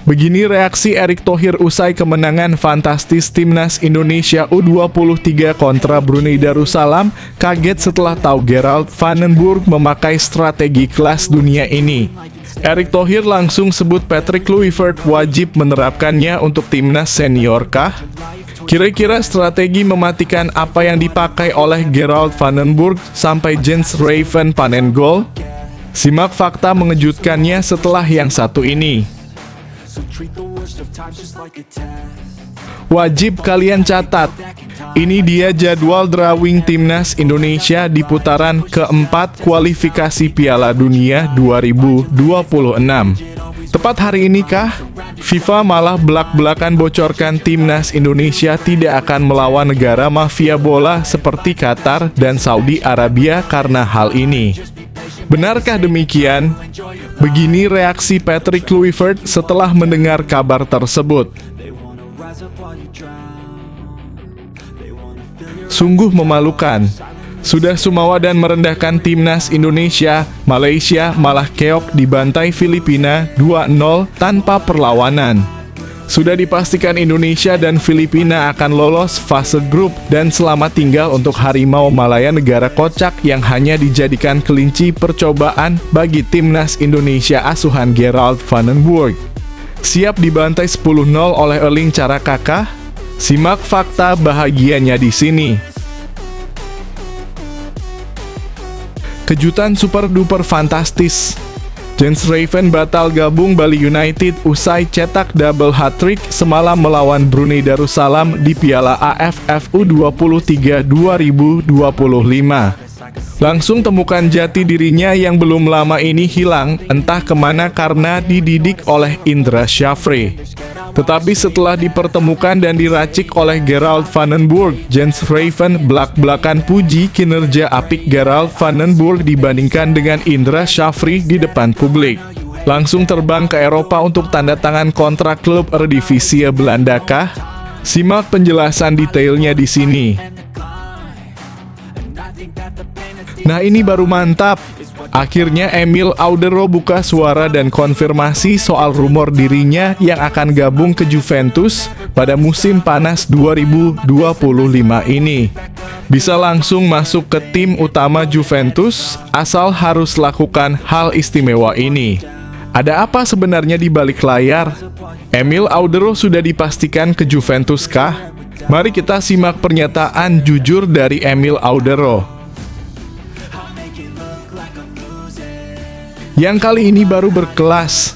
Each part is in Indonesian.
Begini reaksi Erick Thohir usai kemenangan fantastis Timnas Indonesia U23 kontra Brunei Darussalam, kaget setelah tahu Gerald van den Burg memakai strategi kelas dunia ini. Erick Thohir langsung sebut Patrick Kluivert wajib menerapkannya untuk timnas senior kah? Kira-kira strategi mematikan apa yang dipakai oleh Gerald van den Burg sampai Jens Raven panen gol? Simak fakta mengejutkannya setelah yang satu ini. Wajib kalian catat, ini dia jadwal drawing Timnas Indonesia di putaran keempat kualifikasi Piala Dunia 2026. Tepat hari ini kah? FIFA malah belak-belakan bocorkan Timnas Indonesia tidak akan melawan negara mafia bola seperti Qatar dan Saudi Arabia karena hal ini. Benarkah demikian? Begini reaksi Patrick Kluivert setelah mendengar kabar tersebut. Sungguh memalukan. Sudah sumawa dan merendahkan Timnas Indonesia, Malaysia malah keok dibantai Filipina 2-0 tanpa perlawanan. Sudah dipastikan Indonesia dan Filipina akan lolos fase grup dan selamat tinggal untuk Harimau Malaya, negara kocak yang hanya dijadikan kelinci percobaan bagi Timnas Indonesia asuhan Gerald van den Burg. Siap dibantai 10-0 oleh Erling Carakaka? Simak fakta bahagianya di sini. Kejutan super duper fantastis. Jens Raven batal gabung Bali United usai cetak double hat-trick semalam melawan Brunei Darussalam di Piala AFF U23 2025. Langsung temukan jati dirinya yang belum lama ini hilang, entah kemana karena dididik oleh Indra Syafri. Tetapi setelah dipertemukan dan diracik oleh Gerald van den Burg, Jens Raven belak-belakan puji kinerja apik Gerald van den Burg dibandingkan dengan Indra Syafri di depan publik. Langsung terbang ke Eropa untuk tanda tangan kontrak klub Eredivisie Belanda kah? Simak penjelasan detailnya di sini. Nah, ini baru mantap. Akhirnya Emil Audero buka suara dan konfirmasi soal rumor dirinya yang akan gabung ke Juventus pada musim panas 2025 ini. Bisa langsung masuk ke tim utama Juventus, asal harus lakukan hal istimewa ini. Ada apa sebenarnya di balik layar? Emil Audero sudah dipastikan ke Juventus kah? Mari kita simak pernyataan jujur dari Emil Audero. Yang kali ini baru berkelas.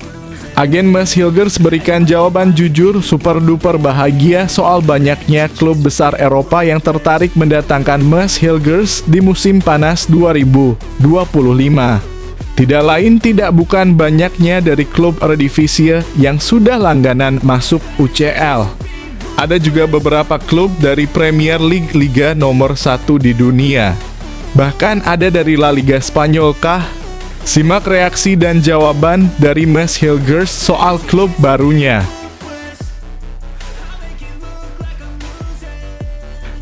Agen Mads Hilgers berikan jawaban jujur super duper bahagia soal banyaknya klub besar Eropa yang tertarik mendatangkan Mads Hilgers di musim panas 2025. Tidak lain tidak bukan banyaknya dari klub Eredivisie yang sudah langganan masuk UCL. Ada juga beberapa klub dari Premier League, liga nomor 1 di dunia. Bahkan ada dari La Liga Spanyol kah? Simak reaksi dan jawaban dari Mads Hilgers soal klub barunya.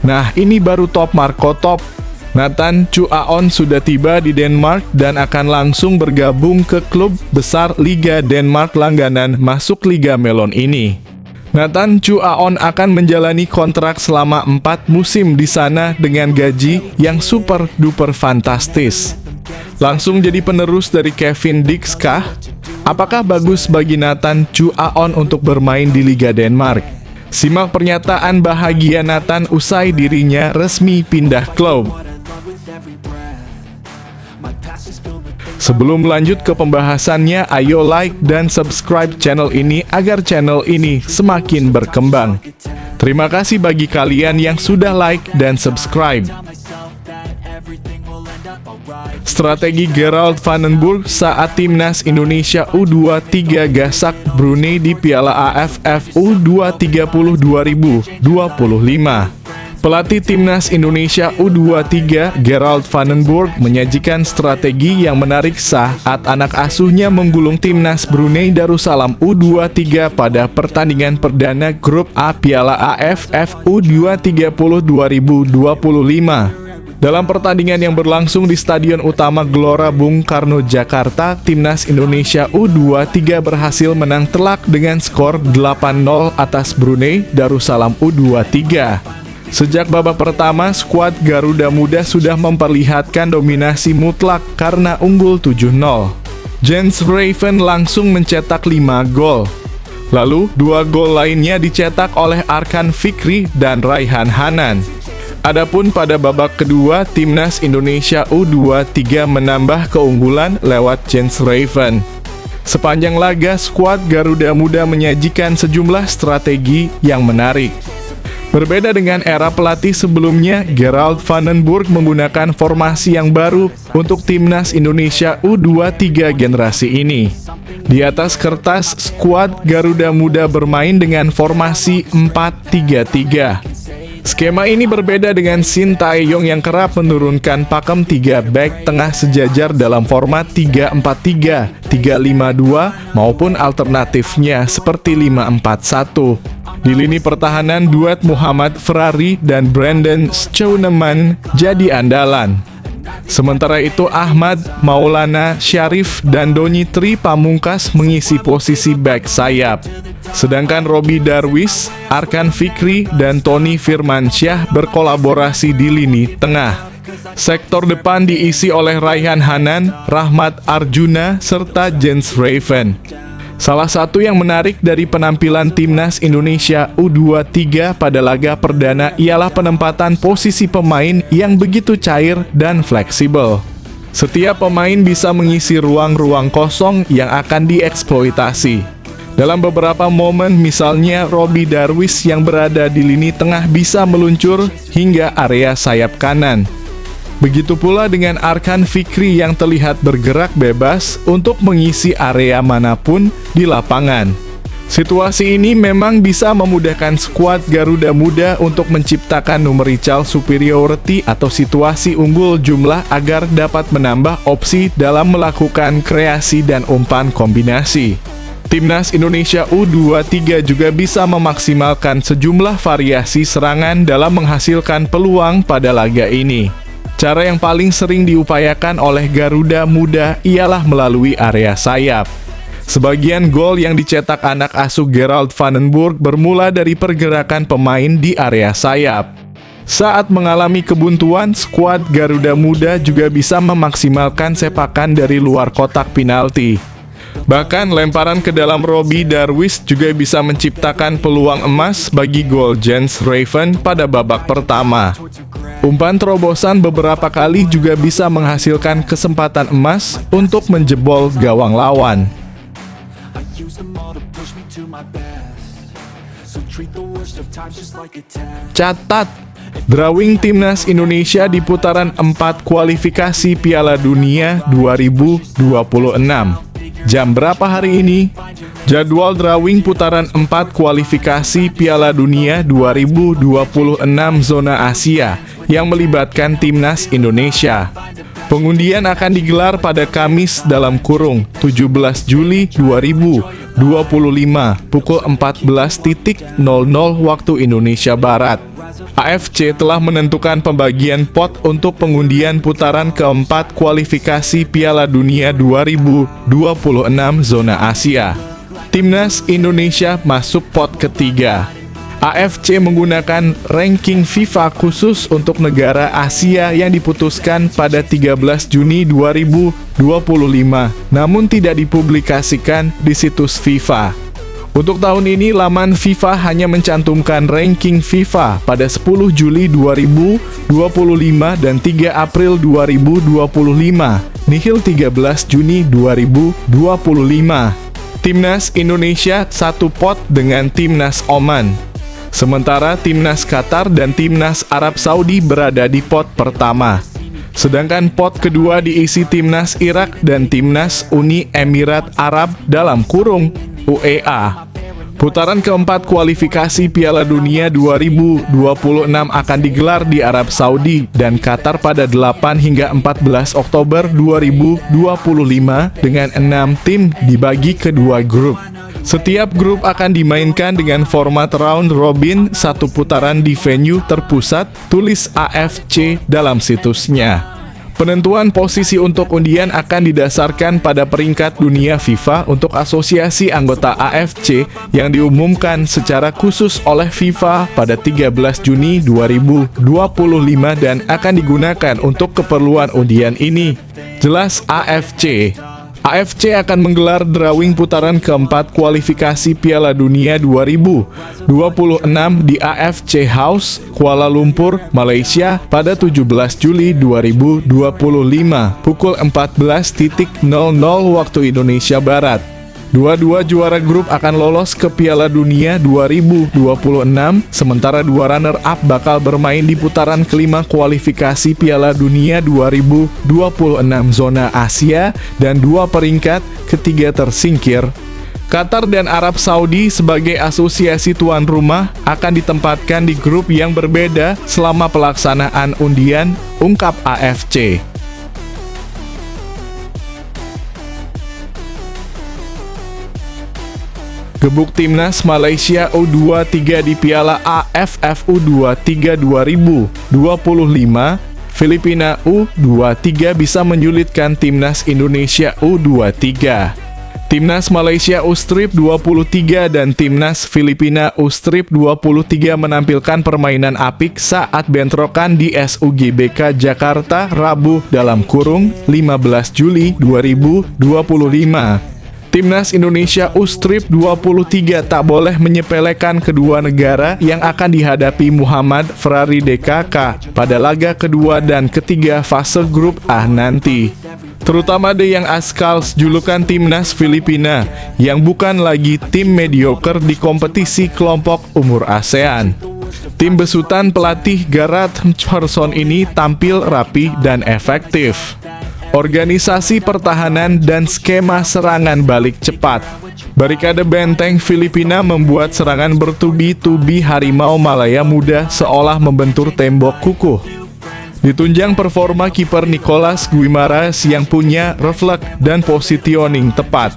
Nah, ini baru top Marco top. Nathan Chu Aon sudah tiba di Denmark dan akan langsung bergabung ke klub besar Liga Denmark langganan masuk Liga Melon ini. Nathan Chu Aon akan menjalani kontrak selama 4 musim di sana dengan gaji yang super duper fantastis. Langsung jadi penerus dari Kevin Dix kah? Apakah bagus bagi Nathan Chu Aon untuk bermain di Liga Denmark? Simak pernyataan bahagia Nathan usai dirinya resmi pindah klub. Sebelum lanjut ke pembahasannya, ayo like dan subscribe channel ini agar channel ini semakin berkembang. Terima kasih bagi kalian yang sudah like dan subscribe. Strategi Gerald van den Burg saat Timnas Indonesia U23 gasak Brunei di Piala AFF U20 2025. Pelatih Timnas Indonesia U23 Gerald van den Burg menyajikan strategi yang menarik saat anak asuhnya menggulung Timnas Brunei Darussalam U23 pada pertandingan perdana Grup A Piala AFF U20 2025. Dalam pertandingan yang berlangsung di Stadion Utama Gelora Bung Karno, Jakarta, Timnas Indonesia U23 berhasil menang telak dengan skor 8-0 atas Brunei Darussalam U23. Sejak babak pertama, skuad Garuda Muda sudah memperlihatkan dominasi mutlak karena unggul 7-0. Jens Raven langsung mencetak 5 gol. Lalu, 2 gol lainnya dicetak oleh Arkan Fikri dan Raihan Hanan. Adapun pada babak kedua, Timnas Indonesia U23 menambah keunggulan lewat Jens Raven. Sepanjang laga, skuad Garuda Muda menyajikan sejumlah strategi yang menarik. Berbeda dengan era pelatih sebelumnya, Gerald Vandenburg menggunakan formasi yang baru untuk Timnas Indonesia U23 generasi ini. Di atas kertas, skuad Garuda Muda bermain dengan formasi 4-3-3. Skema ini berbeda dengan Shin Tae-yong yang kerap menurunkan pakem 3 bek tengah sejajar dalam format 3-4-3, 3-5-2 maupun alternatifnya seperti 5-4-1. Di lini pertahanan, duet Muhammad Ferrari dan Brandon Schooneman jadi andalan. Sementara itu, Ahmad Maulana Syarif dan Doni Tri Pamungkas mengisi posisi bek sayap. Sedangkan Robi Darwis, Arkan Fikri, dan Tony Firmansyah berkolaborasi di lini tengah. Sektor depan diisi oleh Raihan Hanan, Rahmat Arjuna, serta Jens Raven. Salah satu yang menarik dari penampilan Timnas Indonesia U23 pada laga perdana ialah penempatan posisi pemain yang begitu cair dan fleksibel. Setiap pemain bisa mengisi ruang-ruang kosong yang akan dieksploitasi. Dalam beberapa momen, misalnya Robi Darwis yang berada di lini tengah bisa meluncur hingga area sayap kanan. Begitu pula dengan Arkan Fikri yang terlihat bergerak bebas untuk mengisi area manapun di lapangan. Situasi ini memang bisa memudahkan skuad Garuda Muda untuk menciptakan numerical superiority atau situasi unggul jumlah agar dapat menambah opsi dalam melakukan kreasi dan umpan kombinasi. Timnas Indonesia U23 juga bisa memaksimalkan sejumlah variasi serangan dalam menghasilkan peluang pada laga ini. Cara yang paling sering diupayakan oleh Garuda Muda ialah melalui area sayap. Sebagian gol yang dicetak anak asuh Gerald Vandenburg bermula dari pergerakan pemain di area sayap. Saat mengalami kebuntuan, skuad Garuda Muda juga bisa memaksimalkan sepakan dari luar kotak penalti. Bahkan lemparan ke dalam Robi Darwis juga bisa menciptakan peluang emas bagi gol Jens Raven pada babak pertama. Umpan terobosan beberapa kali juga bisa menghasilkan kesempatan emas untuk menjebol gawang lawan. Catat, drawing Timnas Indonesia di putaran 4 kualifikasi Piala Dunia 2026. Jam berapa hari ini? Jadwal drawing putaran 4 kualifikasi Piala Dunia 2026 zona Asia yang melibatkan Timnas Indonesia. Pengundian akan digelar pada Kamis dalam kurung 17 Juli 2025 pukul 14.00 waktu Indonesia Barat. AFC telah menentukan pembagian pot untuk pengundian putaran keempat kualifikasi Piala Dunia 2026 zona Asia. Timnas Indonesia masuk pot ketiga. AFC menggunakan ranking FIFA khusus untuk negara Asia yang diputuskan pada 13 Juni 2025, namun tidak dipublikasikan di situs FIFA. Untuk tahun ini, laman FIFA hanya mencantumkan ranking FIFA pada 10 Juli 2025 dan 3 April 2025, nihil 13 Juni 2025. Timnas Indonesia satu pot dengan Timnas Oman. Sementara Timnas Qatar dan Timnas Arab Saudi berada di pot pertama. Sedangkan pot kedua diisi Timnas Irak dan Timnas Uni Emirat Arab dalam kurung UEA. Putaran keempat kualifikasi Piala Dunia 2026 akan digelar di Arab Saudi dan Qatar pada 8 hingga 14 Oktober 2025 dengan 6 tim dibagi ke 2 grup. Setiap grup akan dimainkan dengan format round robin, satu putaran di venue terpusat, tulis AFC dalam situsnya. Penentuan posisi untuk undian akan didasarkan pada peringkat dunia FIFA untuk asosiasi anggota AFC yang diumumkan secara khusus oleh FIFA pada 13 Juni 2025 dan akan digunakan untuk keperluan undian ini. Jelas AFC. AFC akan menggelar drawing putaran keempat kualifikasi Piala Dunia 2026 di AFC House, Kuala Lumpur, Malaysia pada 17 Juli 2025 pukul 14.00 waktu Indonesia Barat. Dua-dua juara grup akan lolos ke Piala Dunia 2026, sementara dua runner-up bakal bermain di putaran kelima kualifikasi Piala Dunia 2026 zona Asia dan dua peringkat ketiga tersingkir. Qatar dan Arab Saudi sebagai asosiasi tuan rumah akan ditempatkan di grup yang berbeda selama pelaksanaan undian, ungkap AFC. Gebuk Timnas Malaysia U23 di Piala AFF U23 2025, Filipina U23 bisa menyulitkan Timnas Indonesia U23. Timnas Malaysia U-Strip 23 dan Timnas Filipina U-Strip 23 menampilkan permainan apik saat bentrokan di SUGBK Jakarta Rabu dalam kurung 15 Juli 2025. Timnas Indonesia U-Strip 23 tak boleh menyepelekan kedua negara yang akan dihadapi Muhammad Ferrari DKK pada laga kedua dan ketiga fase grup A nanti. Terutama The Young Ascals, julukan Timnas Filipina, yang bukan lagi tim mediocre di kompetisi kelompok umur ASEAN. Tim besutan pelatih Gareth Hudson ini tampil rapi dan efektif. Organisasi pertahanan dan skema serangan balik cepat. Barikade benteng Filipina membuat serangan bertubi-tubi Harimau Malaya Muda seolah membentur tembok kukuh. Ditunjang performa kiper Nicolas Guimaraes yang punya refleks dan positioning tepat.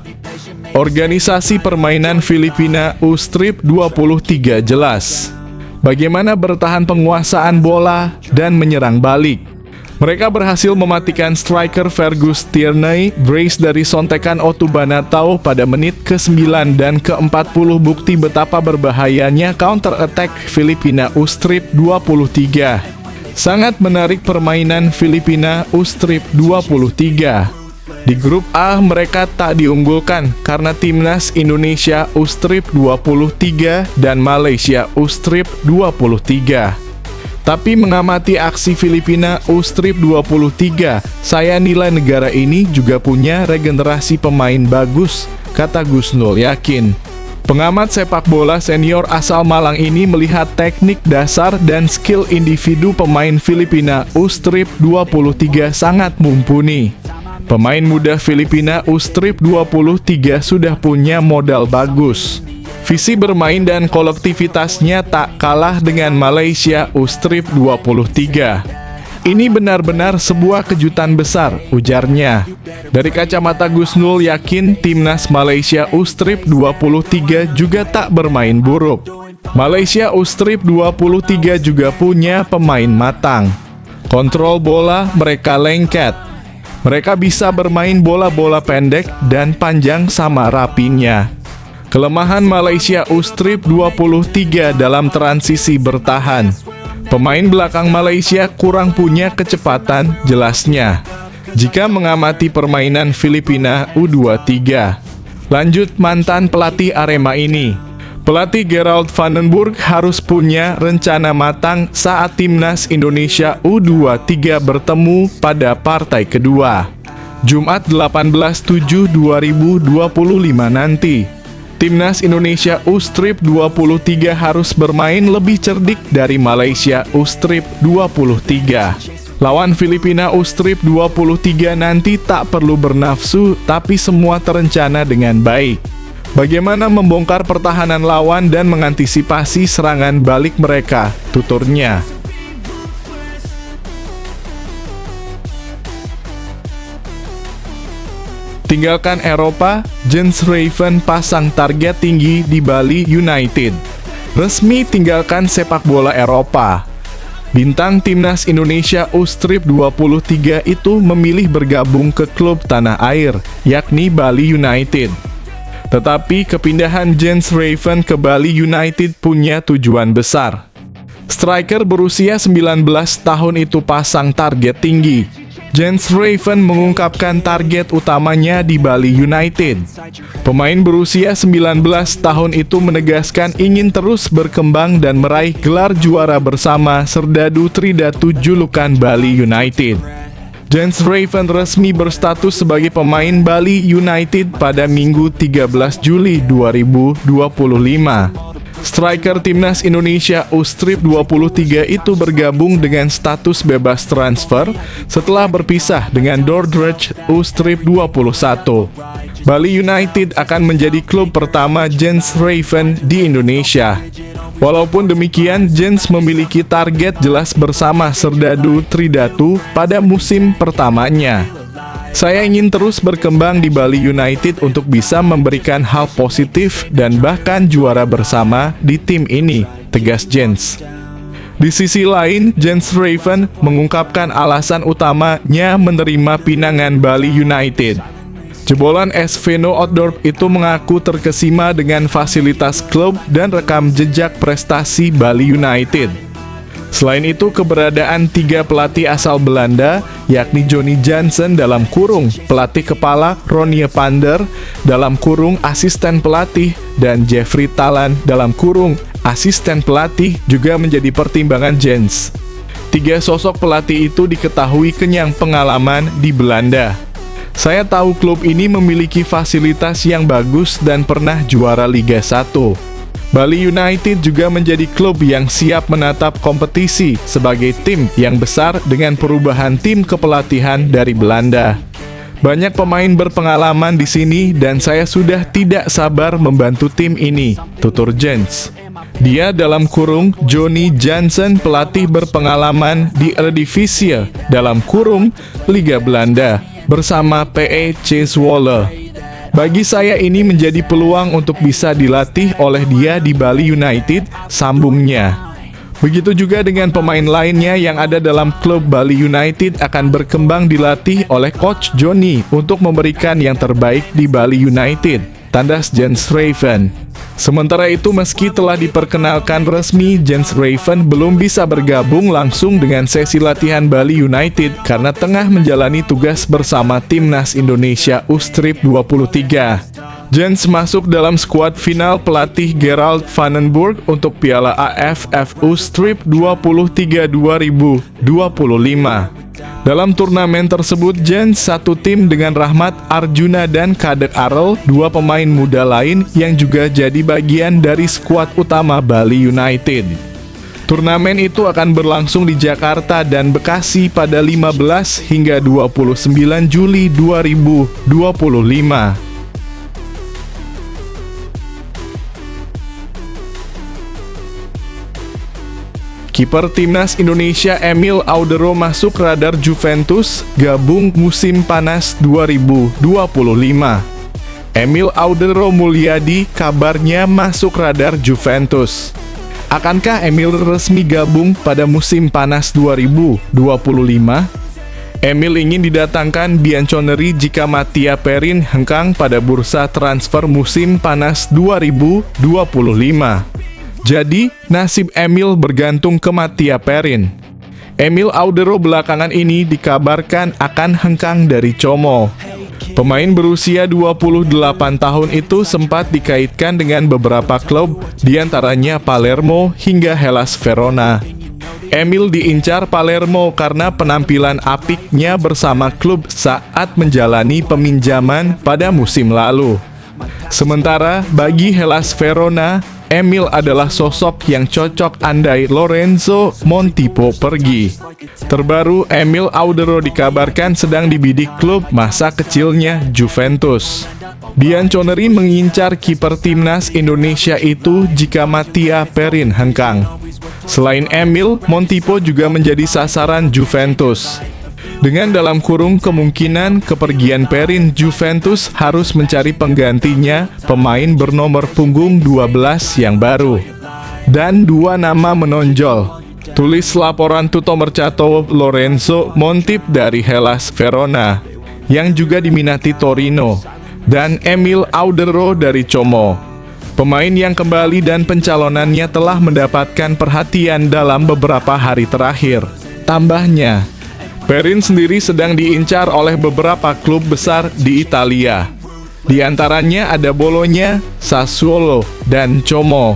Organisasi permainan Filipina U-Strip 23 jelas. Bagaimana bertahan penguasaan bola dan menyerang balik. Mereka berhasil mematikan striker Fergus Tierney brace dari sontekan Otubanatau pada menit ke-9 dan ke-40, bukti betapa berbahayanya counter-attack Filipina U-Strip 23. Sangat menarik permainan Filipina U-Strip 23. Di grup A mereka tak diunggulkan karena Timnas Indonesia U-Strip 23 dan Malaysia U-Strip 23. Tapi mengamati aksi Filipina U-Strip 23, saya nilai negara ini juga punya regenerasi pemain bagus, kata Gusnul yakin. Pengamat sepak bola senior asal Malang ini melihat teknik dasar dan skill individu pemain Filipina U-Strip 23 sangat mumpuni. Pemain muda Filipina U-Strip 23 sudah punya modal bagus. Visi bermain dan kolektivitasnya tak kalah dengan Malaysia U-Strip 23. Ini benar-benar sebuah kejutan besar, ujarnya. Dari kacamata Gusnul yakin Timnas Malaysia U-Strip 23 juga tak bermain buruk. Malaysia U-Strip 23 juga punya pemain matang. Kontrol bola mereka lengket. Mereka bisa bermain bola-bola pendek dan panjang sama rapinya. Kelemahan Malaysia U-Strip 23 dalam transisi bertahan. Pemain belakang Malaysia kurang punya kecepatan, jelasnya. Jika mengamati permainan Filipina U23. Lanjut mantan pelatih Arema ini. Pelatih Gerald Vandenburg harus punya rencana matang saat Timnas Indonesia U23 bertemu pada partai kedua. Jumat 18/7/2025 nanti. Timnas Indonesia U-Strip 23 harus bermain lebih cerdik dari Malaysia U-Strip 23. Lawan Filipina U-Strip 23 nanti tak perlu bernafsu, tapi semua terencana dengan baik. Bagaimana membongkar pertahanan lawan dan mengantisipasi serangan balik mereka, tuturnya. Tinggalkan Eropa, Jens Raven pasang target tinggi di Bali United. Resmi tinggalkan sepak bola Eropa. Bintang timnas Indonesia U-Strip 23 itu memilih bergabung ke klub tanah air, yakni Bali United. Tetapi kepindahan Jens Raven ke Bali United punya tujuan besar. Striker berusia 19 tahun itu pasang target tinggi. Jens Raven mengungkapkan target utamanya di Bali United. Pemain berusia 19 tahun itu menegaskan ingin terus berkembang dan meraih gelar juara bersama Serdadu Tridatu Julukan Bali United. Jens Raven resmi berstatus sebagai pemain Bali United pada Minggu 13 Juli 2025. Striker timnas Indonesia U-Strip 23 itu bergabung dengan status bebas transfer setelah berpisah dengan Dordrecht U-Strip 21. Bali United akan menjadi klub pertama Jens Raven di Indonesia. Walaupun demikian, Jens memiliki target jelas bersama Serdadu Tridatu pada musim pertamanya. Saya ingin terus berkembang di Bali United untuk bisa memberikan hal positif dan bahkan juara bersama di tim ini, tegas Jens. Di sisi lain, Jens Raven mengungkapkan alasan utamanya menerima pinangan Bali United. Jebolan SV Nootdorp itu mengaku terkesima dengan fasilitas klub dan rekam jejak prestasi Bali United. Selain itu, keberadaan 3 pelatih asal Belanda, yakni Johnny Jansen dalam kurung pelatih kepala, Ronnie Pander dalam kurung asisten pelatih, dan Jeffrey Talan dalam kurung asisten pelatih juga menjadi pertimbangan Jens. 3 sosok pelatih itu diketahui kenyang pengalaman di Belanda. Saya tahu klub ini memiliki fasilitas yang bagus dan pernah juara Liga 1. Bali United juga menjadi klub yang siap menatap kompetisi sebagai tim yang besar dengan perubahan tim kepelatihan dari Belanda. Banyak pemain berpengalaman di sini dan saya sudah tidak sabar membantu tim ini, tutur Jens. Dia dalam kurung Johnny Jansen pelatih berpengalaman di Eredivisie dalam kurung Liga Belanda bersama PEC Zwolle. Bagi saya ini menjadi peluang untuk bisa dilatih oleh dia di Bali United, sambungnya. Begitu juga dengan pemain lainnya yang ada dalam klub Bali United akan berkembang dilatih oleh Coach Johnny untuk memberikan yang terbaik di Bali United, tandas Jens Raven. Sementara itu, meski telah diperkenalkan resmi, Jens Raven belum bisa bergabung langsung dengan sesi latihan Bali United karena tengah menjalani tugas bersama timnas Indonesia U-Strip 23. Jens masuk dalam skuad final pelatih Gerald Vandenburg untuk Piala AFF U-Strip 23 2025. Dalam turnamen tersebut, Jens satu tim dengan Rahmat Arjuna dan Kadek Arel, 2 pemain muda lain yang juga jadi bagian dari skuad utama Bali United. Turnamen itu akan berlangsung di Jakarta dan Bekasi pada 15 hingga 29 Juli 2025. Kiper timnas Indonesia Emil Audero masuk radar Juventus, gabung musim panas 2025. Emil Audero Mulyadi kabarnya masuk radar Juventus. Akankah Emil resmi gabung pada musim panas 2025? Emil ingin didatangkan Bianconeri jika Mattia Perin hengkang pada bursa transfer musim panas 2025. Jadi, nasib Emil bergantung ke Mattia Perin. Emil Audero belakangan ini dikabarkan akan hengkang dari Como. Pemain berusia 28 tahun itu sempat dikaitkan dengan beberapa klub, diantaranya Palermo hingga Hellas Verona. Emil diincar Palermo karena penampilan apiknya bersama klub saat menjalani peminjaman pada musim lalu. Sementara bagi Hellas Verona, Emil adalah sosok yang cocok andai Lorenzo Montipo pergi. Terbaru, Emil Audero dikabarkan sedang dibidik klub masa kecilnya Juventus. Bianconeri mengincar kiper timnas Indonesia itu jika Mattia Perin hengkang. Selain Emil, Montipo juga menjadi sasaran Juventus. Dengan dalam kurung kemungkinan kepergian Perin, Juventus harus mencari penggantinya, pemain bernomor punggung 12 yang baru. Dan dua nama menonjol. Tulis laporan Tutto Mercato Lorenzo Montip dari Hellas Verona, yang juga diminati Torino, dan Emil Audero dari Como. Pemain yang kembali dan pencalonannya telah mendapatkan perhatian dalam beberapa hari terakhir. Tambahnya, Perin sendiri sedang diincar oleh beberapa klub besar di Italia. Di antaranya ada Bologna, Sassuolo, dan Como.